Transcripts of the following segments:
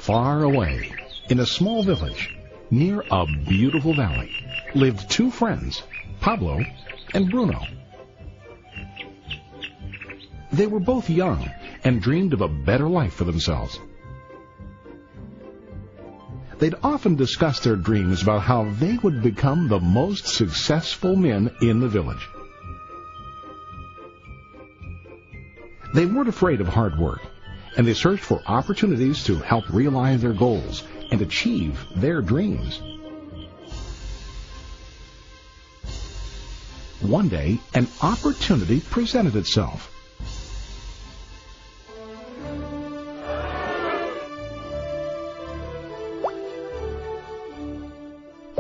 Far away, in a small village, near a beautiful valley, lived two friends, Pablo and Bruno. They were both young and dreamed of a better life for themselves. They'd often discuss their dreams about how they would become the most successful men in the village. They weren't afraid of hard work, and they searched for opportunities to help realize their goals and achieve their dreams. One day, an opportunity presented itself.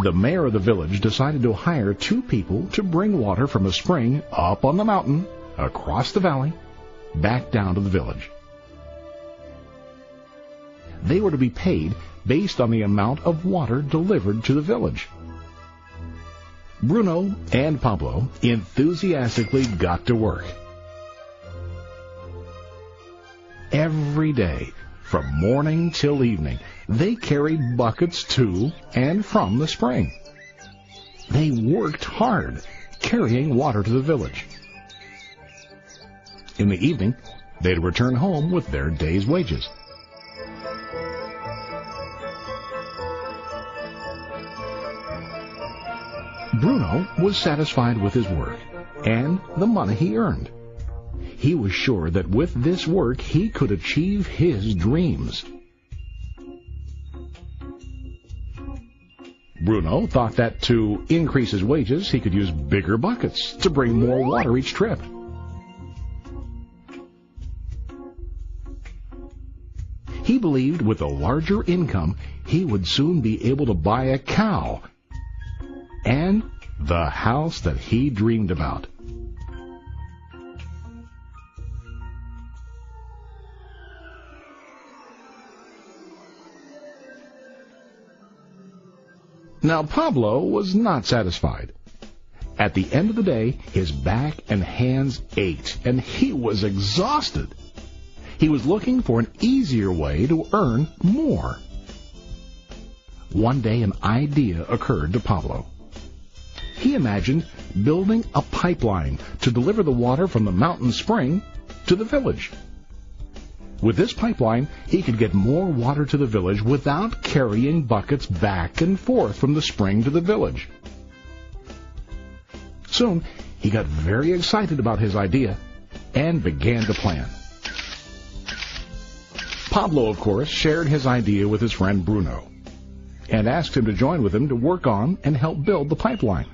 The mayor of the village decided to hire two people to bring water from a spring up on the mountain, across the valley, back down to the village. They were to be paid based on the amount of water delivered to the village. Bruno and Pablo enthusiastically got to work. Every day, from morning till evening, they carried buckets to and from the spring. They worked hard, carrying water to the village. In the evening, they'd return home with their day's wages. Bruno was satisfied with his work and the money he earned. He was sure that with this work he could achieve his dreams. Bruno thought that to increase his wages, he could use bigger buckets to bring more water each trip. He believed with a larger income, he would soon be able to buy a cow and the house that he dreamed about. Now, Pablo was not satisfied. At the end of the day, his back and hands ached, and he was exhausted. He was looking for an easier way to earn more. One day, an idea occurred to Pablo. He imagined building a pipeline to deliver the water from the mountain spring to the village. With this pipeline, he could get more water to the village without carrying buckets back and forth from the spring to the village. Soon, he got very excited about his idea and began to plan. Pablo, of course, shared his idea with his friend Bruno and asked him to join with him to work on and help build the pipeline.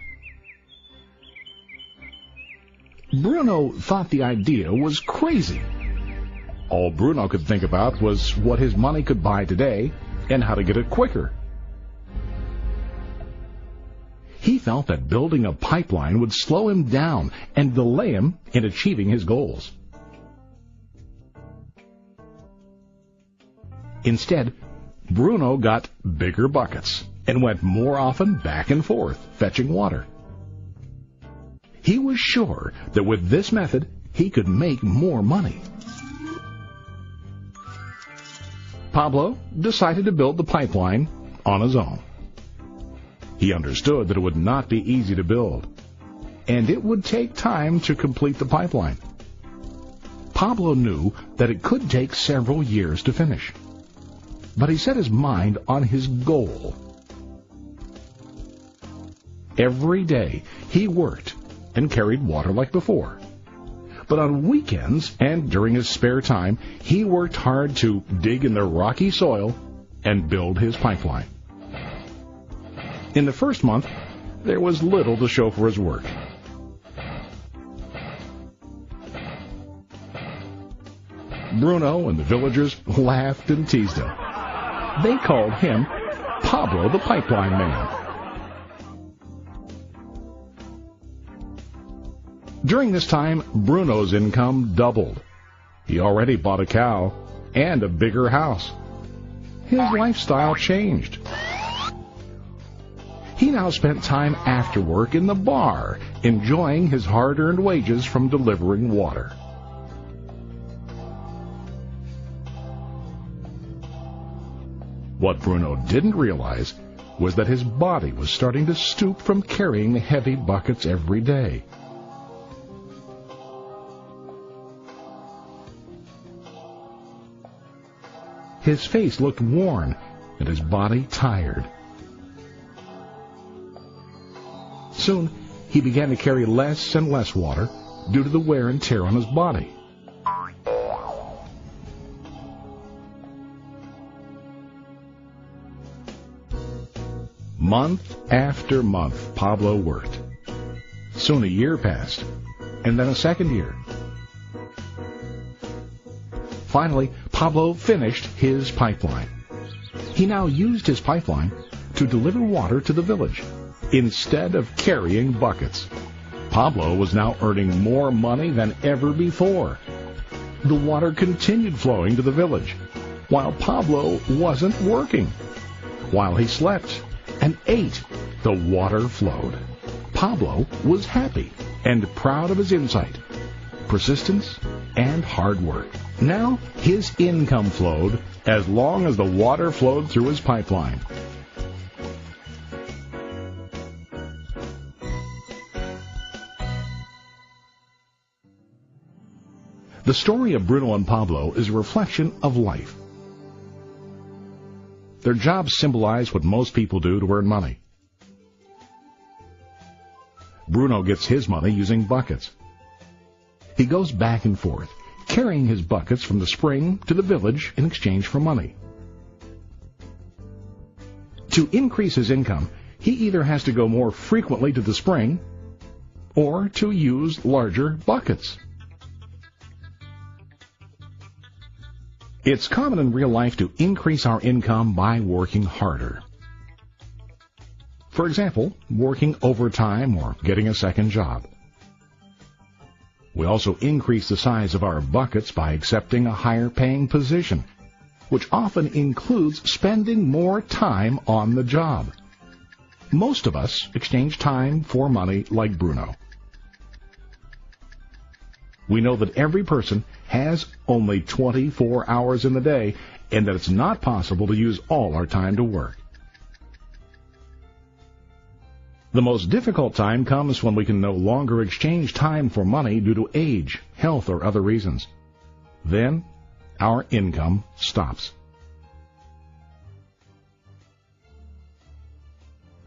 Bruno thought the idea was crazy. All Bruno could think about was what his money could buy today and how to get it quicker. He felt that building a pipeline would slow him down and delay him in achieving his goals. Instead, Bruno got bigger buckets and went more often back and forth, fetching water. He was sure that with this method, he could make more money. Pablo decided to build the pipeline on his own. He understood that it would not be easy to build, and it would take time to complete the pipeline. Pablo knew that it could take several years to finish, but he set his mind on his goal. Every day he worked and carried water like before. But on weekends and during his spare time, he worked hard to dig in the rocky soil and build his pipeline. In the first month, there was little to show for his work. Bruno and the villagers laughed and teased him. They called him Pablo the Pipeline Man. During this time, Bruno's income doubled. He already bought a cow and a bigger house. His lifestyle changed. He now spent time after work in the bar, enjoying his hard-earned wages from delivering water. What Bruno didn't realize was that his body was starting to stoop from carrying heavy buckets every day. His face looked worn and his body tired. Soon, he began to carry less and less water due to the wear and tear on his body. Month after month, Pablo worked. Soon a year passed, and then a second year. Finally, Pablo finished his pipeline. He now used his pipeline to deliver water to the village instead of carrying buckets. Pablo was now earning more money than ever before. The water continued flowing to the village, while Pablo wasn't working. While he slept and ate, the water flowed. Pablo was happy and proud of his insight, persistence, and hard work. Now his income flowed as long as the water flowed through his pipeline. The story of Bruno and Pablo is a reflection of life. Their jobs symbolize what most people do to earn money. Bruno gets his money using buckets. He goes back and forth, carrying his buckets from the spring to the village in exchange for money. To increase his income, he either has to go more frequently to the spring or to use larger buckets. It's common in real life to increase our income by working harder. For example, working overtime or getting a second job. We also increase the size of our buckets by accepting a higher paying position, which often includes spending more time on the job. Most of us exchange time for money like Bruno. We know that every person has only 24 hours in the day and that it's not possible to use all our time to work. The most difficult time comes when we can no longer exchange time for money due to age, health, or other reasons. Then, our income stops.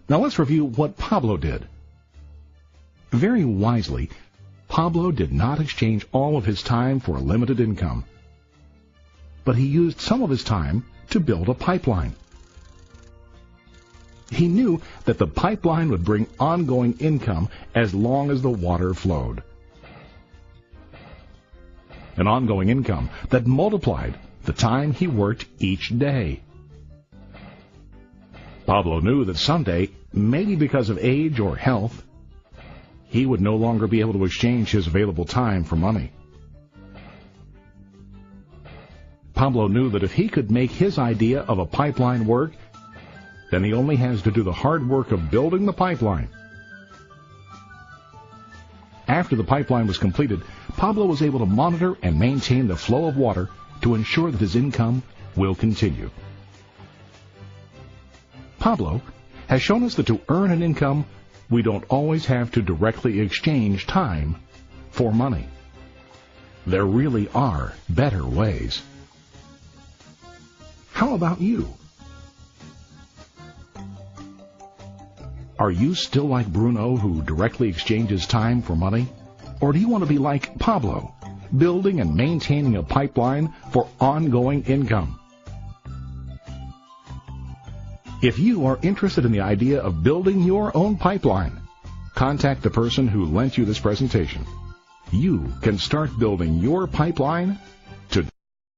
Now let's review what Pablo did. Very wisely, Pablo did not exchange all of his time for a limited income, but he used some of his time to build a pipeline. He knew that the pipeline would bring ongoing income as long as the water flowed. An ongoing income that multiplied the time he worked each day. Pablo knew that someday, maybe because of age or health, he would no longer be able to exchange his available time for money. Pablo knew that if he could make his idea of a pipeline work, then he only has to do the hard work of building the pipeline. After the pipeline was completed, Pablo was able to monitor and maintain the flow of water to ensure that his income will continue. Pablo has shown us that to earn an income, we don't always have to directly exchange time for money. There really are better ways. How about you? Are you still like Bruno, who directly exchanges time for money? Or do you want to be like Pablo, building and maintaining a pipeline for ongoing income? If you are interested in the idea of building your own pipeline, contact the person who lent you this presentation. You can start building your pipeline today.